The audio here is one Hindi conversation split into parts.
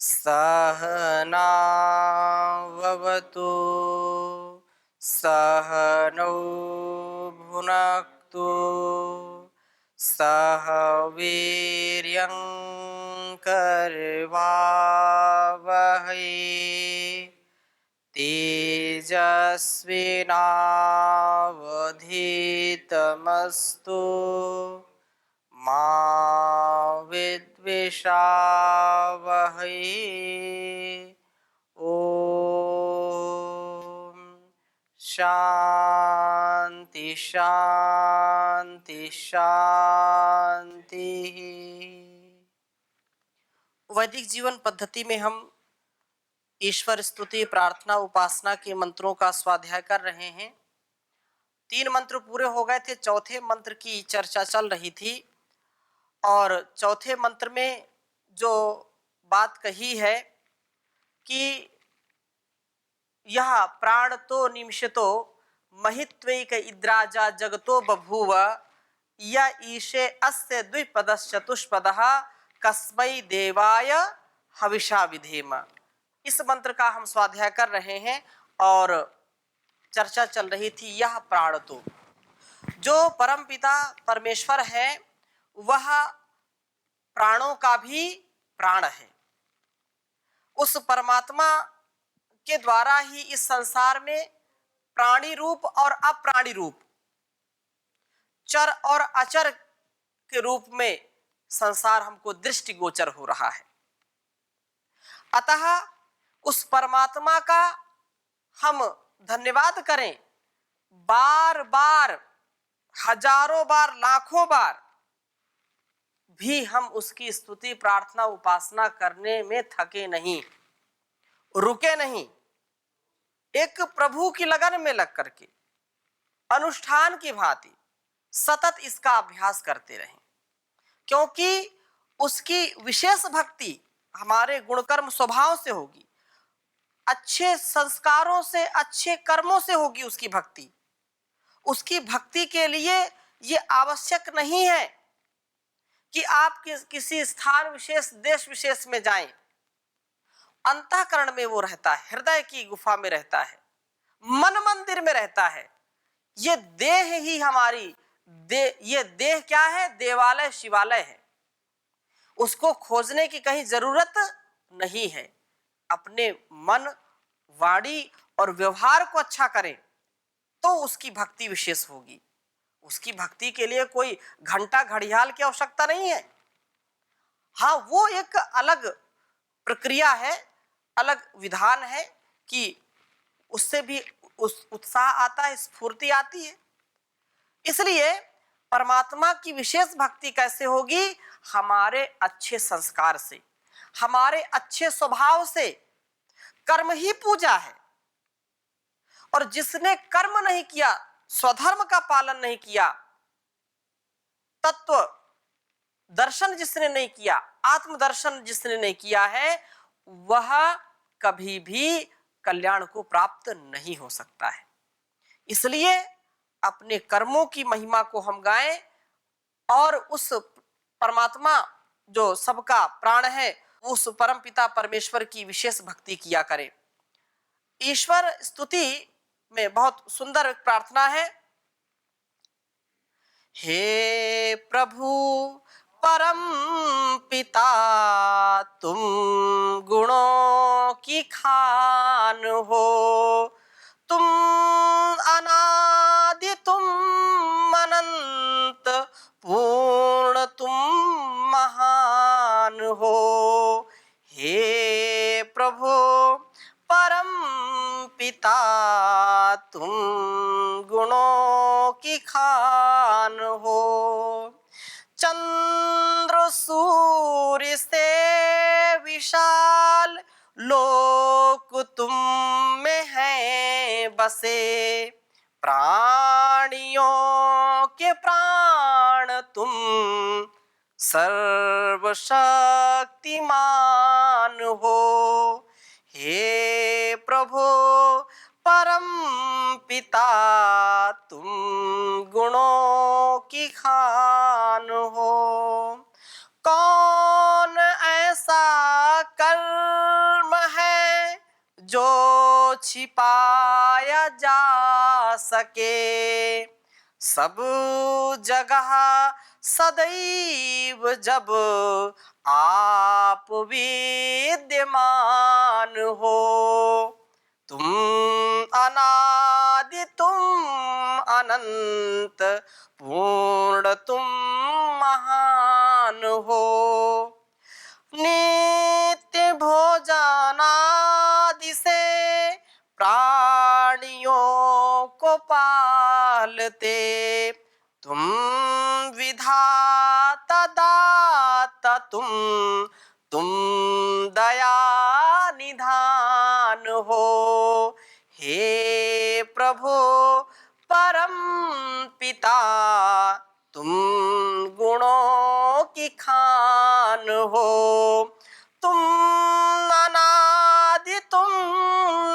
सहनाववतु सहनौ भुनक्तु सह वीर्यं करवावहै तेजस्विनावधीतमस्तु मा विद्विषावहै। ओम शांति शांति शांति। वैदिक जीवन पद्धति में हम ईश्वर स्तुति प्रार्थना उपासना के मंत्रों का स्वाध्याय कर रहे हैं। 3 मंत्र पूरे हो गए थे, चौथे मंत्र की चर्चा चल रही थी और चौथे मंत्र में जो बात कही है कि यह प्राण तो निमिषतो महित्वैक इद्राजा जगतो बभूव य ईशे अस्य द्विपदश्चतुष्पदः कस्मै देवाय हविषा विधेम। इस मंत्र का हम स्वाध्याय कर रहे हैं और चर्चा चल रही थी यह प्राण तो जो परमपिता परमेश्वर है वह प्राणों का भी प्राण है। उस परमात्मा के द्वारा ही इस संसार में प्राणी रूप और अप्राणी रूप, चर और अचर के रूप में संसार हमको दृष्टिगोचर हो रहा है। अतः उस परमात्मा का हम धन्यवाद करें, बार बार, हजारों बार, लाखों बार भी हम उसकी स्तुति प्रार्थना उपासना करने में थके नहीं, रुके नहीं। एक प्रभु की लगन में लग करके अनुष्ठान की भांति सतत इसका अभ्यास करते रहें, क्योंकि उसकी विशेष भक्ति हमारे गुणकर्म स्वभाव से होगी, अच्छे संस्कारों से, अच्छे कर्मों से होगी उसकी भक्ति। उसकी भक्ति के लिए ये आवश्यक नहीं है कि आप किसी स्थान विशेष, देश विशेष में जाएं। अंतःकरण में वो रहता है, हृदय की गुफा में रहता है, मन मंदिर में रहता है। ये देह ही हमारी ये देह क्या है? देवालय शिवालय है। उसको खोजने की कहीं जरूरत नहीं है। अपने मन, वाणी और व्यवहार को अच्छा करें तो उसकी भक्ति विशेष होगी। उसकी भक्ति के लिए कोई घंटा घड़ियाल की आवश्यकता नहीं है। हाँ, वो एक अलग प्रक्रिया है, अलग विधान है कि उससे भी उस उत्साह आता है, स्फूर्ति आती है। इसलिए परमात्मा की विशेष भक्ति कैसे होगी? हमारे अच्छे संस्कार से, हमारे अच्छे स्वभाव से। कर्म ही पूजा है और जिसने कर्म नहीं किया, स्वधर्म का पालन नहीं किया, तत्व दर्शन जिसने नहीं किया, आत्मदर्शन जिसने नहीं किया है, वह कभी भी कल्याण को प्राप्त नहीं हो सकता है। इसलिए अपने कर्मों की महिमा को हम गाएं और उस परमात्मा जो सबका प्राण है, उस परम पिता परमेश्वर की विशेष भक्ति किया करें। ईश्वर स्तुति में बहुत सुंदर प्रार्थना है। हे प्रभु परम पिता, तुम गुणों की खान हो, तुम अनादि, तुम अनंत, पूर्ण, तुम महान हो। हे प्रभु परम पिता, तुम गुणों की खान हो, चंद्र सूर्य से विशाल लोक तुम में है बसे, प्राणियों के प्राण तुम सर्वशक्तिमान हो। हे प्रभु परम पिता, तुम गुणों की खान हो। कौन ऐसा कर्म है जो छिपाया जा सके, सब जगह सदैव जब आप विद्यमान हो। तुम अनादि तुम अनंत, पूर्ण तुम महान हो। नित्य भोजनादि से प्राणियों को पालते, तुम विधाता दाता तुम दया निधान हो। हे प्रभु परम पिता, तुम गुणों की खान हो। तुम अनादि तुम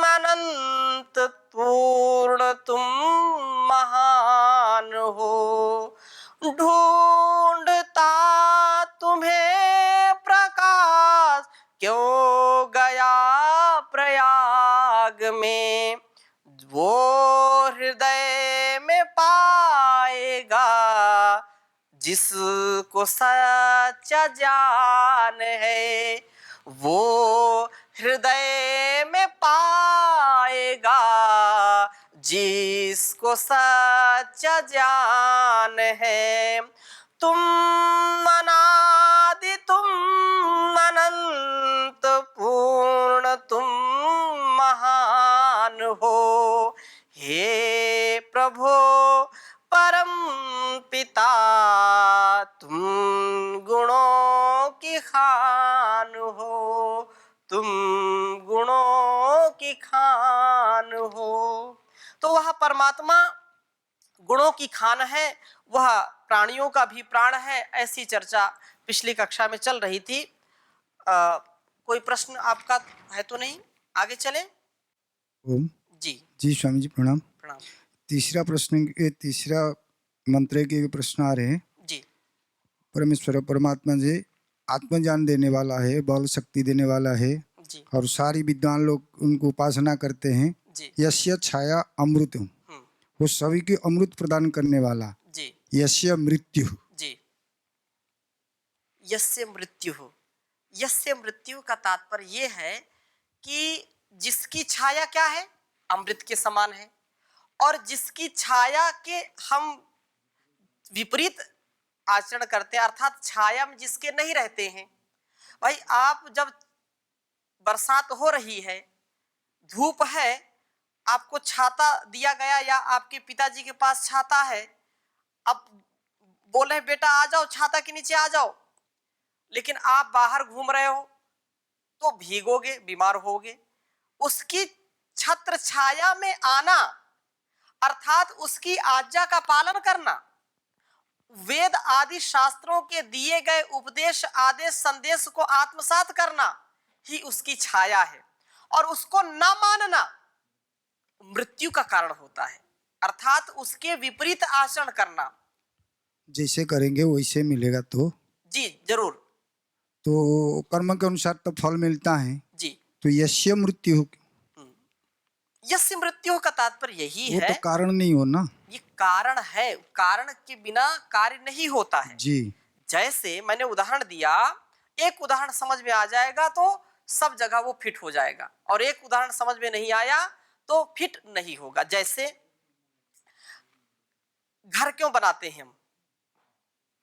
अनंत, पूर्ण तुम महान हो। ढूंढता तुम्हें प्रकाश क्यों गया प्रयाग में, वो हृदय में पाएगा जिसको सच्चा ज्ञान है। वो हृदय में पाएगा जिसको सच्चा ज्ञान है। तुम अनादि तुम अनंत, पूर्ण तुम महान हो। हे प्रभु परम पिता, तुम गुणों की खान हो, तुम गुणों की खान हो। तो वह परमात्मा गुणों की खान है, वह प्राणियों का भी प्राण है। ऐसी चर्चा पिछली कक्षा में चल रही थी। कोई प्रश्न आपका है तो नहीं? आगे चलें। ओम जी जी स्वामी जी प्रणाम। प्रणाम। तीसरा मंत्र के प्रश्न आ रहे हैं। जी परमेश्वर परमात्मा जी आत्मज्ञान देने वाला है, बल शक्ति देने वाला है, जी और सारी विद्वान लोग उनको उपासना करते हैं। जी यस्य छाया अमृत, वो सभी की अमृत प्रदान करने वाला। जी यस्य मृत्यु, जी यस्य मृत्यु हो। यस्य मृत्यु का तात्पर्य ये है कि जिसकी छाया क्या है? अमृत के समान है। और जिसकी छाया के हम विपरीत आचरण करते हैं, अर्थात छाया में जिसके नहीं रहते हैं। भाई आप जब बरसात हो रही है, धूप है, आपको छाता दिया गया या आपके पिताजी के पास छाता है, अब बोले बेटा आ जाओ छाता के नीचे आ जाओ, लेकिन आप बाहर घूम रहे हो तो भीगोगे, बीमार होगे। उसकी छत्र छाया में आना अर्थात उसकी आज्ञा का पालन करना, वेद आदि शास्त्रों के दिए गए उपदेश आदेश संदेश को आत्मसात करना ही उसकी छाया है। और उसको न मानना मृत्यु का कारण होता है, अर्थात उसके विपरीत आचरण करना। जैसे करेंगे वैसे मिलेगा। तो जी जरूर। तो कर्म के अनुसार तो फल मिलता है। जी तो यस्य मृत्यु, यस्य मृत्यु का तात्पर्य यही वो है, तो कारण नहीं हो ना। ये कारण है, कारण के बिना कार्य नहीं होता है। जी जैसे मैंने उदाहरण दिया, एक उदाहरण समझ में आ जाएगा तो सब जगह वो फिट हो जाएगा, और एक उदाहरण समझ में नहीं आया तो फिट नहीं होगा। जैसे घर क्यों बनाते हैं हम?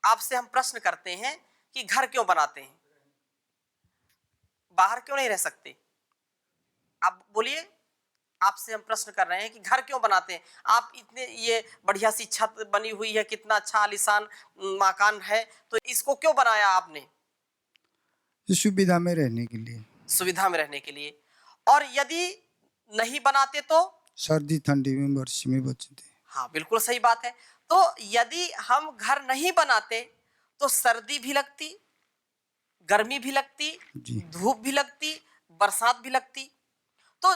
आपसे हम प्रश्न करते हैं कि घर क्यों बनाते हैं, बाहर क्यों नहीं रह सकते? आप बोलिए। आपसे हम प्रश्न कर रहे हैं कि घर क्यों बनाते हैं? आप इतने ये बढ़िया सी छत बनी हुई है, कितना अच्छा आलीशान मकान है, तो इसको क्यों बनाया आपने? सुविधा में रहने के लिए। सुविधा में रहने के लिए। और यदि नहीं बनाते तो? सर्दी ठंडी में वर्षा में बचते। हाँ बिल्कुल सही बात है। तो यदि हम घर नहीं बनाते तो सर्दी भी लगती, गर्मी भी लगती, धूप भी लगती, बरसात भी लगती। तो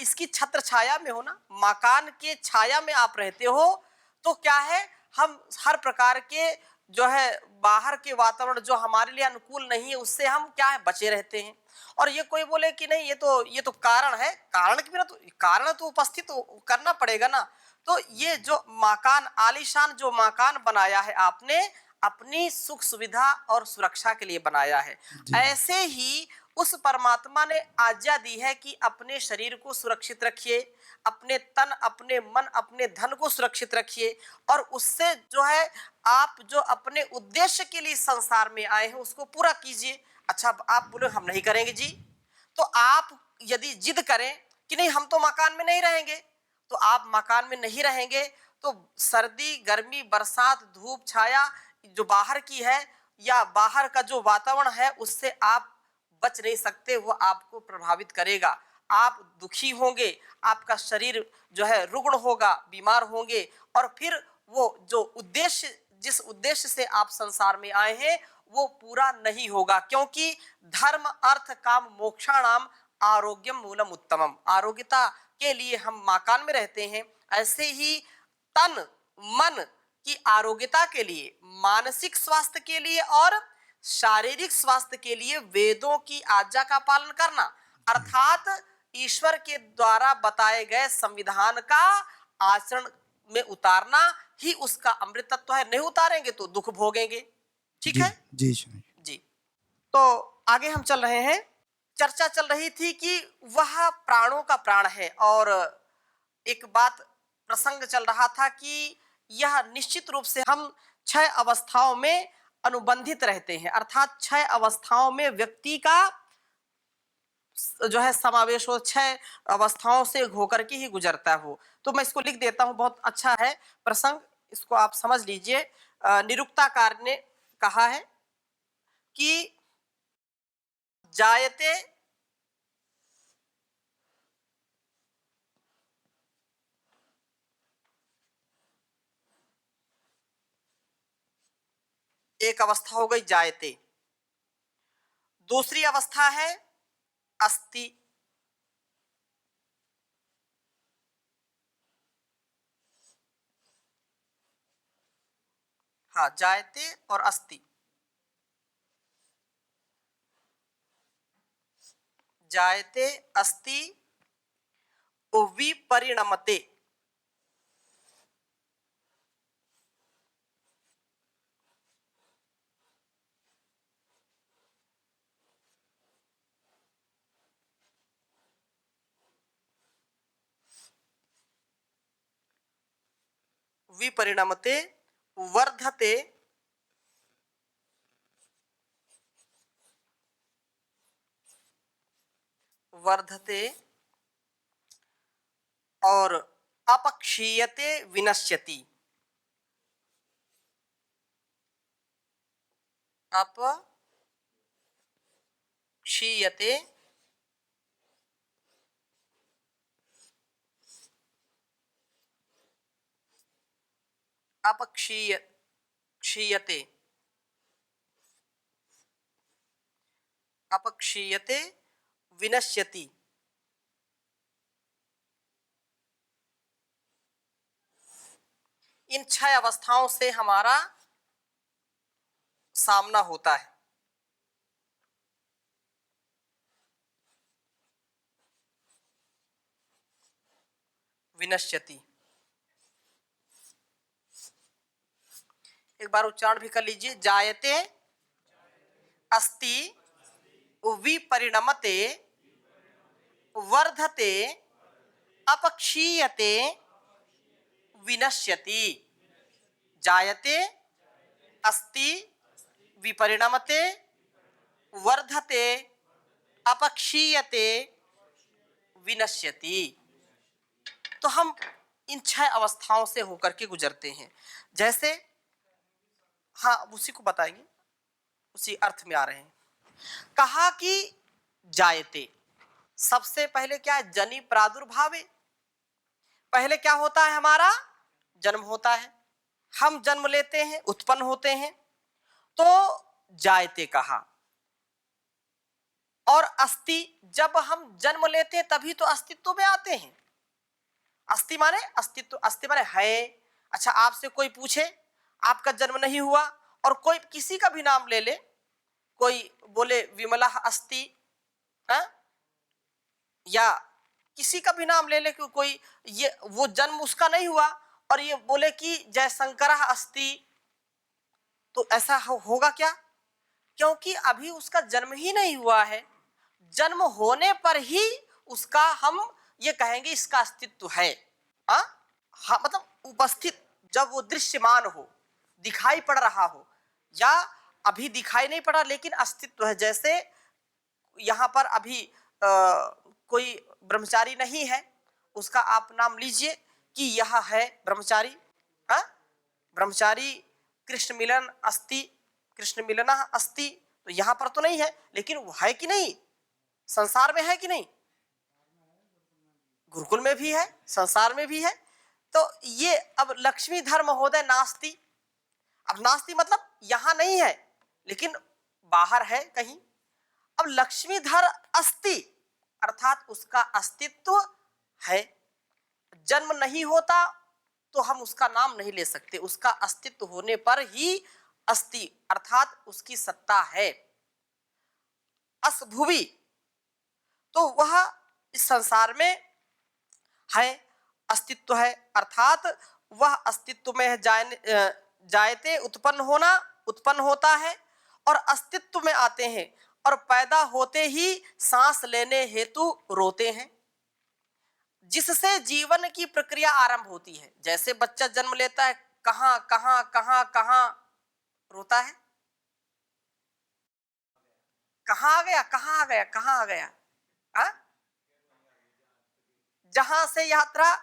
इसकी छत्र छाया में हो ना, मकान के छाया में आप रहते हो, तो क्या है, हम हर प्रकार के जो है बाहर के वातावरण जो हमारे लिए अनुकूल नहीं है उससे हम क्या है बचे रहते हैं। और ये कोई बोले कि नहीं ये तो कारण है, कारण के बिना तो कारण तो उपस्थित करना पड़ेगा ना। तो ये जो मकान आलीशान जो मकान बनाया है आपने अपनी सुख सुविधा और सुरक्षा के लिए बनाया है। जी ऐसे ही उस परमात्मा ने आज्ञा दी है कि अपने शरीर को सुरक्षित रखिए, अपने तन, अपने मन, अपने धन को सुरक्षित रखिए और उससे जो है आप जो अपने उद्देश्य के लिए संसार में आए हैं उसको पूरा कीजिए। अच्छा अब आप बोले हम नहीं करेंगे जी, तो आप यदि जिद करें कि नहीं हम तो मकान में नहीं रहेंगे, तो आप मकान में नहीं रहेंगे तो सर्दी, गर्मी, बरसात, धूप, छाया जो बाहर की है या बाहर का जो वातावरण है उससे आप बच नहीं सकते, वो आपको प्रभावित करेगा। आप दुखी होंगे, आपका शरीर जो है रुग्ण होगा, बीमार होंगे और फिर वो जो उद्देश्य जिस उद्देश्य से आप संसार में आए हैं वो पूरा नहीं होगा, क्योंकि धर्म अर्थ काम मोक्षाणाम आरोग्यम मूलम उत्तमम। आरोग्यता के लिए हम मकान में रहते हैं, ऐसे ही तन मन की आरोग्यता के लिए, मानसिक स्वास्थ्य के लिए और शारीरिक स्वास्थ्य के लिए वेदों की आज्ञा का पालन करना अर्थात ईश्वर के द्वारा बताए गए संविधान का आचरण में उतारना ही उसका अमृत तत्व है। नहीं उतारेंगे तो दुख भोगेंगे। ठीक जी है जी स्वामी जी। तो आगे हम चल रहे हैं। चर्चा चल रही थी कि वह प्राणों का प्राण है और एक बात प्रसंग चल रहा था कि यह निश्चित रूप से हम 6 अवस्थाओं में अनुबंधित रहते हैं, अर्थात 6 अवस्थाओं में व्यक्ति का जो है समावेश हो, 6 अवस्थाओं से होकर के ही गुजरता हो। तो मैं इसको लिख देता हूं, बहुत अच्छा है प्रसंग, इसको आप समझ लीजिए। निरुक्ताकार ने कहा है कि जायते एक अवस्था हो गई जायते, दूसरी अवस्था है अस्ति, हाँ जायते और अस्ति, जायते अस्ति विपरिणमते, विपरिणमते वर्धते वर्धते और अपक्षीयते विनश्यति, अपक्षीयते क्षीयते अपक्षीयते विनश्यति। इन 6 अवस्थाओं से हमारा सामना होता है। विनश्यति एक बार उच्चारण भी कर लीजिए। जायते अस्ति विपरिणमते वर्धते अपक्षीयते विनश्यति। जायते अस्ति विपरिणमते वर्धते अपक्षीयते विनश्यति। तो हम इन 6 अवस्थाओं से होकर के गुजरते हैं। जैसे हाँ उसी को बताएंगे, उसी अर्थ में आ रहे हैं। कहा कि जायते, सबसे पहले क्या है, जनि प्रादुर्भावे, पहले क्या होता है, हमारा जन्म होता है, हम जन्म लेते हैं, उत्पन्न होते हैं, तो जायते कहा। और अस्ति, जब हम जन्म लेते हैं तभी तो अस्तित्व में आते हैं। अस्ति माने अस्तित्व, अस्ति माने है। अच्छा आपसे कोई पूछे आपका जन्म नहीं हुआ और कोई किसी का भी नाम ले ले, कोई बोले विमला अस्ति, हाँ? या किसी का भी नाम ले ले कि कोई ये वो जन्म उसका नहीं हुआ और ये बोले कि जयशंकर अस्ति, तो ऐसा होगा क्या? क्योंकि अभी उसका जन्म ही नहीं हुआ है। जन्म होने पर ही उसका हम ये कहेंगे इसका अस्तित्व है। हाँ, मतलब उपस्थित, जब वो दृश्यमान हो, दिखाई पड़ रहा हो, या अभी दिखाई नहीं पड़ा लेकिन अस्तित्व है। जैसे यहाँ पर अभी कोई ब्रह्मचारी नहीं है, उसका आप नाम लीजिए कि यह है ब्रह्मचारी। हाँ, ब्रह्मचारी कृष्ण मिलन अस्ति, कृष्ण मिलना अस्ति, तो यहाँ पर तो नहीं है लेकिन वो है कि नहीं, संसार में है कि नहीं, गुरुकुल में भी है, संसार में भी है। तो ये अब लक्ष्मी धर्म महोदय नास्ति, अब नास्ति मतलब यहां नहीं है लेकिन बाहर है कहीं। अब लक्ष्मीधर अस्ति अर्थात उसका अस्तित्व है। जन्म नहीं होता तो हम उसका नाम नहीं ले सकते, उसका अस्तित्व होने पर ही अस्ति अर्थात उसकी सत्ता है। असभुवि, तो वह इस संसार में है, अस्तित्व है, अर्थात वह अस्तित्व में जायते उत्पन्न होता है और अस्तित्व में आते हैं और पैदा होते ही सांस लेने हेतु रोते हैं, जिससे जीवन की प्रक्रिया आरंभ होती है। जैसे बच्चा जन्म लेता है, कहां कहां कहां कहां रोता है, कहां आ गया कहां आ गया कहां आ गया, हा? जहां से यात्रा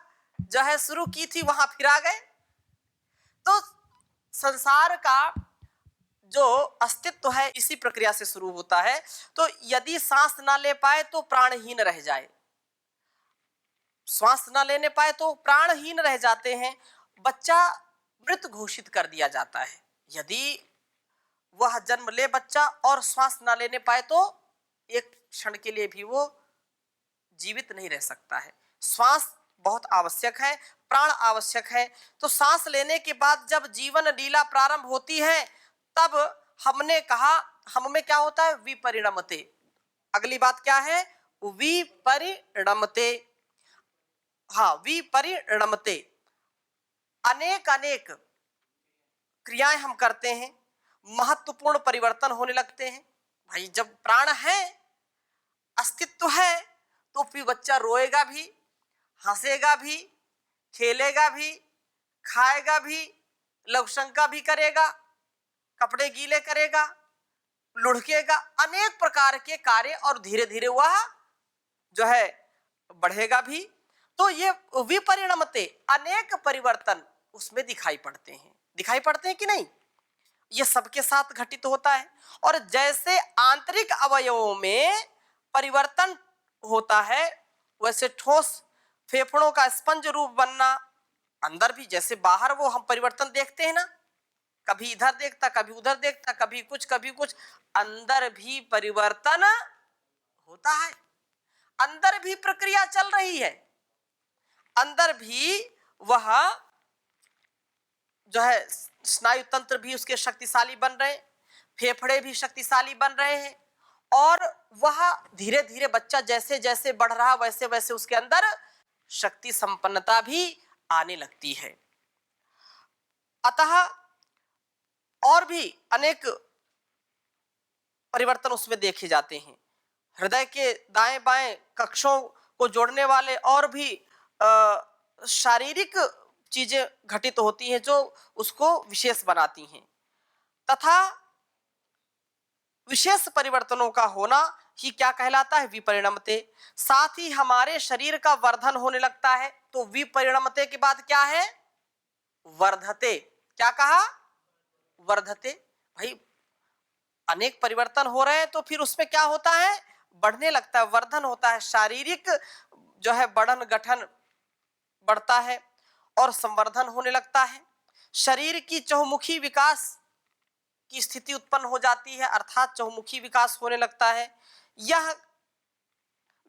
जो है शुरू की थी वहां फिर आ गए। तो संसार का जो अस्तित्व है इसी प्रक्रिया से शुरू होता है। तो यदि सांस ना ले पाए तो प्राणहीन रह जाए, श्वास ना लेने पाए तो प्राणहीन रह जाते हैं, बच्चा मृत घोषित कर दिया जाता है। यदि वह जन्म ले बच्चा और श्वास ना लेने पाए तो एक क्षण के लिए भी वो जीवित नहीं रह सकता है। श्वास बहुत आवश्यक है, प्राण आवश्यक है। तो सांस लेने के बाद जब जीवन लीला प्रारंभ होती है तब हमने कहा हम में क्या होता है, विपरिणमते। अगली बात क्या है, विपरिणमते। हाँ, विपरिणमते, अनेक अनेक क्रियाएं हम करते हैं, महत्वपूर्ण परिवर्तन होने लगते हैं। भाई जब प्राण है, अस्तित्व है, तो फिर बच्चा रोएगा भी, हंसेगा भी, खेलेगा भी, खाएगा भी, लघुशंका भी करेगा, कपड़े गीले करेगा, लुढ़केगा, अनेक प्रकार के कार्य, और धीरे धीरे वह जो है बढ़ेगा भी। तो ये विपरिणमते, अनेक परिवर्तन उसमें दिखाई पड़ते हैं कि नहीं, ये सबके साथ घटित होता है। और जैसे आंतरिक अवयवों में परिवर्तन होता है वैसे ठोस फेफड़ों का स्पंज रूप बनना, अंदर भी जैसे बाहर वो हम परिवर्तन देखते हैं ना, कभी इधर देखता कभी उधर देखता, कभी कुछ, अंदर भी परिवर्तन होता है, अंदर भी प्रक्रिया चल रही है, अंदर भी वह जो है स्नायु तंत्र भी उसके शक्तिशाली बन रहे, फेफड़े भी शक्तिशाली बन रहे हैं, और वह धीरे धीरे बच्चा जैसे जैसे बढ़ रहा वैसे वैसे उसके अंदर शक्ति संपन्नता भी आने लगती है। अतः और भी अनेक परिवर्तन उसमें देखे जाते हैं। हृदय के दाएं बाएं कक्षों को जोड़ने वाले और भी शारीरिक चीजें घटित होती हैं जो उसको विशेष बनाती हैं, तथा विशेष परिवर्तनों का होना ही क्या कहलाता है, विपरिणमते। साथ ही हमारे शरीर का वर्धन होने लगता है। तो विपरिणमते के बाद क्या है, वर्धते। क्या कहा, वर्धते। भाई अनेक परिवर्तन हो रहे हैं तो फिर उसमें क्या होता है, बढ़ने लगता है, वर्धन होता है, शारीरिक जो है बढ़न गठन बढ़ता है और संवर्धन होने लगता है। शरीर की चहुमुखी विकास की स्थिति उत्पन्न हो जाती है, अर्थात चहुमुखी विकास होने लगता है। यह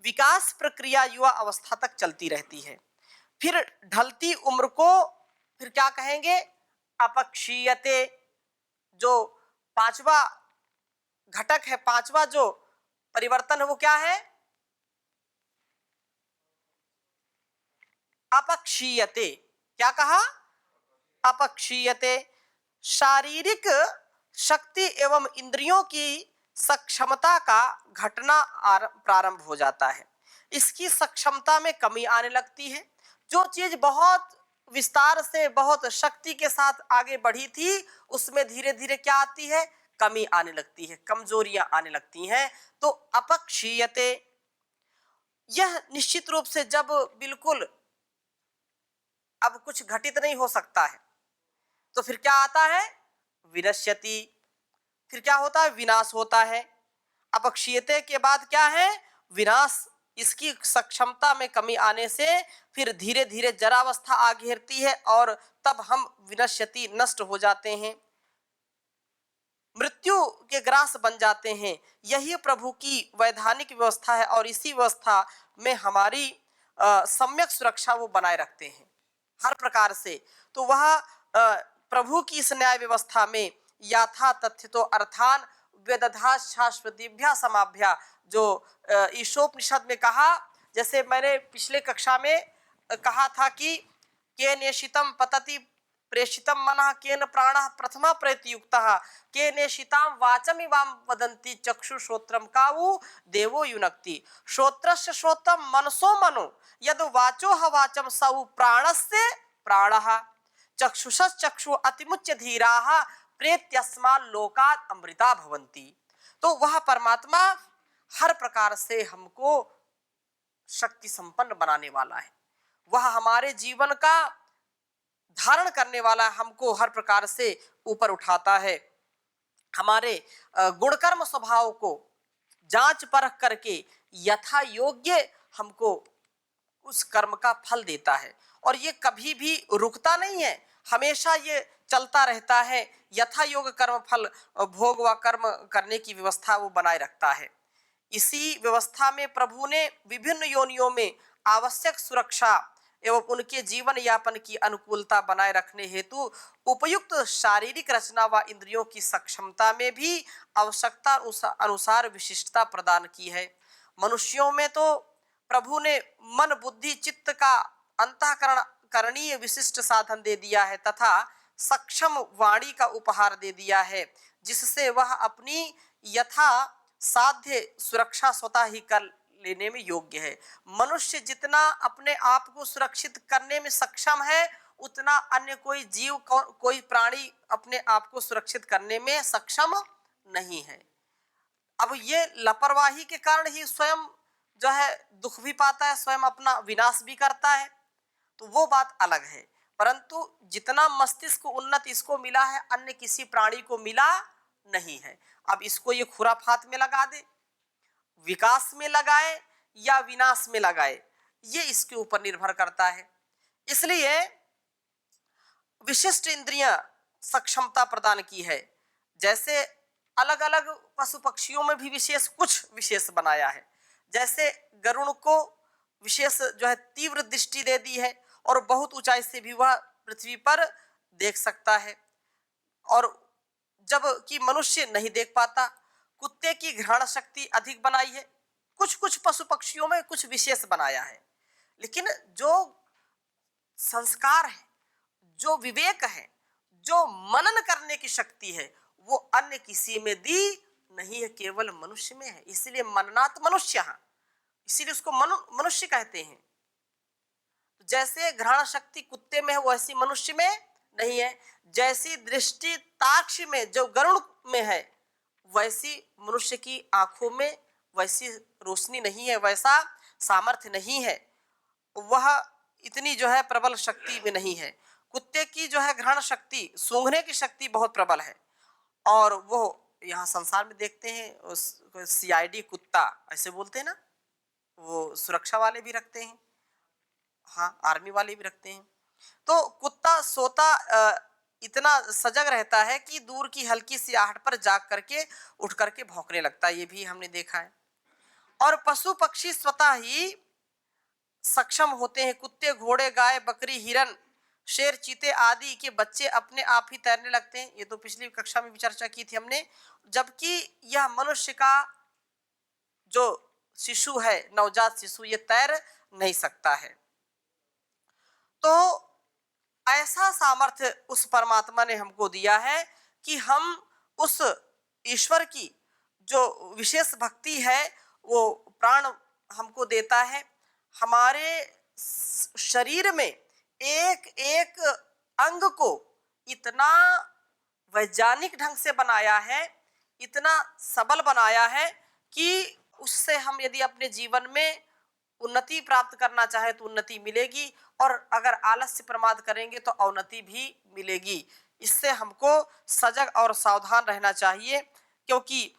विकास प्रक्रिया युवा अवस्था तक चलती रहती है। फिर ढलती उम्र को फिर क्या कहेंगे, अपक्षीयते। जो पांचवा घटक है, पांचवा जो परिवर्तन है वो क्या है? अपक्षीयते। क्या कहा? अपक्षीयते। शारीरिक शक्ति एवं इंद्रियों की सक्षमता का घटना प्रारंभ हो जाता है। इसकी सक्षमता में कमी आने लगती है। जो चीज बहुत विस्तार से, बहुत शक्ति के साथ आगे बढ़ी थी, उसमें धीरे धीरे क्या आती है? कमी आने लगती है, कमजोरियां आने लगती हैं। तो अपक्षीयते, यह निश्चित रूप से जब बिल्कुल अब कुछ घटित नहीं हो सकता है, तो फिर क्या आता है? विनश्यति। फिर क्या होता है? विनाश होता है। अपक्षीयते के बाद क्या है? विनाश। इसकी सक्षमता में कमी आने से फिर धीरे धीरे जरावस्था आ घेरती है और तब हम विनश्यति, नष्ट हो जाते हैं, मृत्यु के ग्रास बन जाते हैं। यही प्रभु की वैधानिक व्यवस्था है और इसी व्यवस्था में हमारी सम्यक सुरक्षा वो बनाए रखते हैं हर प्रकार से। तो वह प्रभु की इस न्याय व्यवस्था में याथा तथ्य तो अर्थान वेदधा शाश्वतीभ्या समाभ्या, जो ईशोपनिषद में कहा, जैसे मैंने पिछले कक्षा में कहा था कि के नेशितम पतति प्रेषितम मनः केन प्राणः प्रथमा प्रयुक्तः के नेशितां वाचमिवां वदन्ति चक्षुश्रोत्रम कावु देवो युनक्ति। श्रोत्रस्य श्रोत्रम मनसो मनो यद वाचो ह वाचम सौ प्राणस्य प्राणः चक्षुषश्चक्षु अतिमुच्य धीराः प्रेत्यस्मात् लोकात् अमृता भवन्ति। तो वह परमात्मा हर प्रकार से हमको शक्ति संपन्न बनाने वाला है। वह हमारे जीवन का धारण करने वाला, हमको हर प्रकार से ऊपर उठाता है। हमारे गुणकर्म स्वभाव को जांच परख करके यथा योग्य हमको उस कर्म का फल देता है और ये कभी भी रुकता नहीं है, हमेशा ये चलता रहता है। यथा योग कर्म फल भोग व कर्म करने की व्यवस्था वो बनाए रखता है। इसी व्यवस्था में प्रभु ने विभिन्न योनियों में आवश्यक सुरक्षा एवं उनके जीवन यापन की अनुकूलता बनाए रखने हेतु उपयुक्त शारीरिक रचना व इंद्रियों की सक्षमता में भी आवश्यकता अनुसार विशिष्टता प्रदान की है। मनुष्यों में तो प्रभु ने मन बुद्धि चित्त का अंतःकरण करणीय विशिष्ट साधन दे दिया है तथा सक्षम वाणी का उपहार दे दिया है, जिससे वह अपनी यथा साध्य सुरक्षा स्वतः ही कर लेने में योग्य है। मनुष्य जितना अपने आप को सुरक्षित करने में सक्षम है, उतना अन्य कोई जीव, कोई प्राणी अपने आप को सुरक्षित करने में सक्षम नहीं है। अब ये लापरवाही के कारण ही स्वयं जो है दुख भी पाता है, स्वयं अपना विनाश भी करता है, तो वो बात अलग है। परंतु जितना मस्तिष्क उन्नत इसको मिला है, अन्य किसी प्राणी को मिला नहीं है। अब इसको ये खुराफात में लगा दे, विकास में लगाए या विनाश में लगाए, ये इसके ऊपर निर्भर करता है। इसलिए विशिष्ट इंद्रियां सक्षमता प्रदान की है। जैसे अलग अलग पशु पक्षियों में भी कुछ विशेष बनाया है। जैसे गरुड़ को विशेष जो है तीव्र दृष्टि दे दी है और बहुत ऊंचाई से भी वह पृथ्वी पर देख सकता है, और जब कि मनुष्य नहीं देख पाता। कुत्ते की घ्राण शक्ति अधिक बनाई है। कुछ कुछ पशु पक्षियों में कुछ विशेष बनाया है, लेकिन जो संस्कार है, जो विवेक है, जो मनन करने की शक्ति है, वो अन्य किसी में दी नहीं है, केवल मनुष्य में है। इसलिए मननात् मनुष्य, इसीलिए उसको मनुष्य कहते हैं। जैसे घ्राण शक्ति कुत्ते में है, वैसी मनुष्य में नहीं है। जैसी दृष्टि ताक्ष में जो गरुड़ में है, वैसी मनुष्य की आंखों में वैसी रोशनी नहीं है, वैसा सामर्थ्य नहीं है, वह इतनी जो है प्रबल शक्ति में नहीं है। कुत्ते की जो है घ्राण शक्ति, सूंघने की शक्ति बहुत प्रबल है, और वो यहाँ संसार में देखते हैं CID कुत्ता ऐसे बोलते हैं ना, वो सुरक्षा वाले भी रखते हैं, हाँ आर्मी वाले भी रखते हैं। तो कुत्ता सोता इतना सजग रहता है कि दूर की हल्की सी आहट पर जाग करके उठ करके भौंकने लगता है, ये भी हमने देखा है। और पशु पक्षी स्वतः ही सक्षम होते हैं। कुत्ते, घोड़े, गाय, बकरी, हिरन शेर, चीते आदि के बच्चे अपने आप ही तैरने लगते हैं। ये तो पिछली कक्षा में भी चर्चा की थी हमने। जबकि यह मनुष्य का जो शिशु है, नवजात शिशु, ये तैर नहीं सकता है। तो ऐसा सामर्थ्य उस परमात्मा ने हमको दिया है कि हम उस ईश्वर की जो विशेष भक्ति है वो प्राण हमको देता है। हमारे शरीर में एक एक अंग को इतना वैज्ञानिक ढंग से बनाया है, इतना सबल बनाया है कि उससे हम यदि अपने जीवन में उन्नति प्राप्त करना चाहे तो उन्नति मिलेगी, और अगर आलस्य प्रमाद करेंगे तो अवनति भी मिलेगी। इससे हमको सजग और सावधान रहना चाहिए, क्योंकि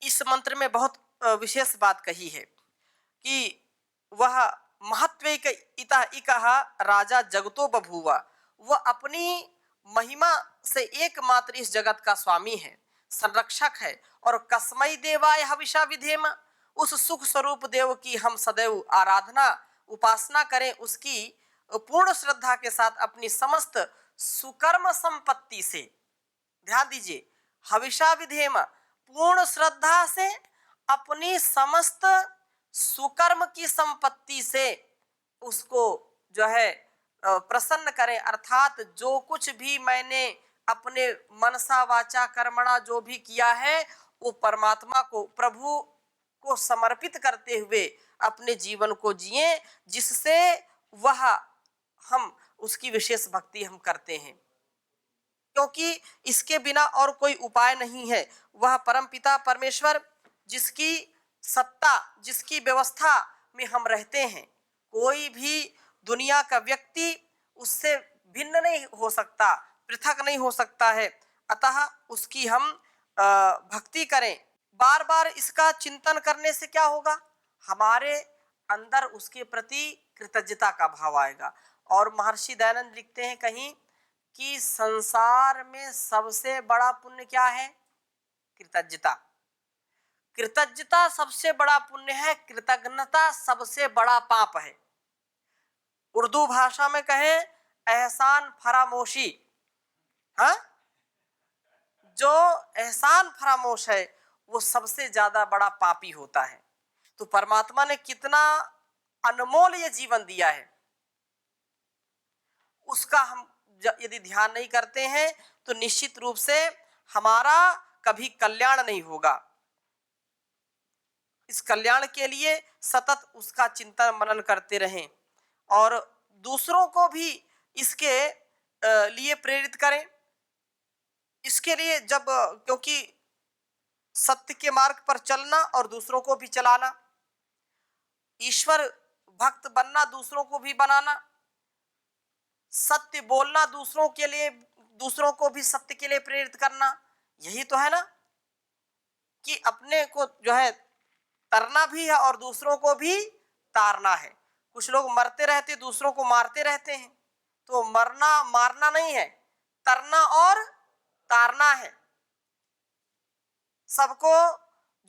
इस मंत्र में बहुत विशेष बात कही है कि वह महत्वैक इतः इकः राजा जगतो बभूवा। वह अपनी महिमा से एकमात्र इस जगत का स्वामी है, संरक्षक है। और कस्मै देवाय हविषा विधेम, उस सुख स्वरूप देव की हम सदैव आराधना उपासना करें, उसकी पूर्ण श्रद्धा के साथ अपनी समस्त सुकर्म संपत्ति से। ध्यान दीजिए, हविषा विधेम, पूर्ण श्रद्धा से अपनी समस्त सुकर्म की संपत्ति से उसको जो है प्रसन्न करें। अर्थात जो कुछ भी मैंने अपने मनसा वाचा कर्मणा जो भी किया है वो परमात्मा को, प्रभु को समर्पित करते हुए अपने जीवन को जिए, जिससे वह हम उसकी विशेष भक्ति हम करते हैं, क्योंकि इसके बिना और कोई उपाय नहीं है। वह परमपिता परमेश्वर जिसकी सत्ता, जिसकी व्यवस्था में हम रहते हैं, कोई भी दुनिया का व्यक्ति उससे भिन्न नहीं हो सकता, पृथक नहीं हो सकता है। अतः उसकी हम भक्ति करें। बार बार इसका चिंतन करने से क्या होगा, हमारे अंदर उसके प्रति कृतज्ञता का भाव आएगा। और महर्षि दयानंद लिखते हैं कहीं कि संसार में सबसे बड़ा पुण्य क्या है, कृतज्ञता। कृतज्ञता सबसे बड़ा पुण्य है, कृतज्ञता सबसे बड़ा पाप है। उर्दू भाषा में कहें एहसान फरामोशी, हाँ, जो एहसान फरामोश है वो सबसे ज्यादा बड़ा पापी होता है। तो परमात्मा ने कितना अनमोल ये जीवन दिया है, उसका हम यदि ध्यान नहीं करते हैं तो निश्चित रूप से हमारा कभी कल्याण नहीं होगा। इस कल्याण के लिए सतत उसका चिंतन मनन करते रहें और दूसरों को भी इसके लिए प्रेरित करें। इसके लिए जब, क्योंकि सत्य के मार्ग पर चलना और दूसरों को भी चलाना, ईश्वर भक्त बनना, दूसरों को भी बनाना, सत्य बोलना दूसरों के लिए, दूसरों को भी सत्य के लिए प्रेरित करना, यही तो है ना कि अपने को जो है तरना भी है और दूसरों को भी तारना है। कुछ लोग मरते रहते दूसरों को मारते रहते हैं, तो मरना मारना नहीं है, तरना और तारना है। सबको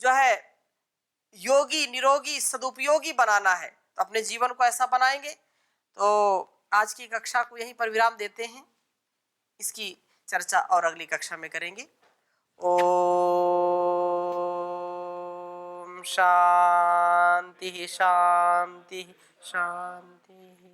जो है योगी निरोगी सदुपयोगी बनाना है, तो अपने जीवन को ऐसा बनाएंगे। तो आज की कक्षा को यहीं पर विराम देते हैं, इसकी चर्चा और अगली कक्षा में करेंगे। ओम शांति शांति शांति।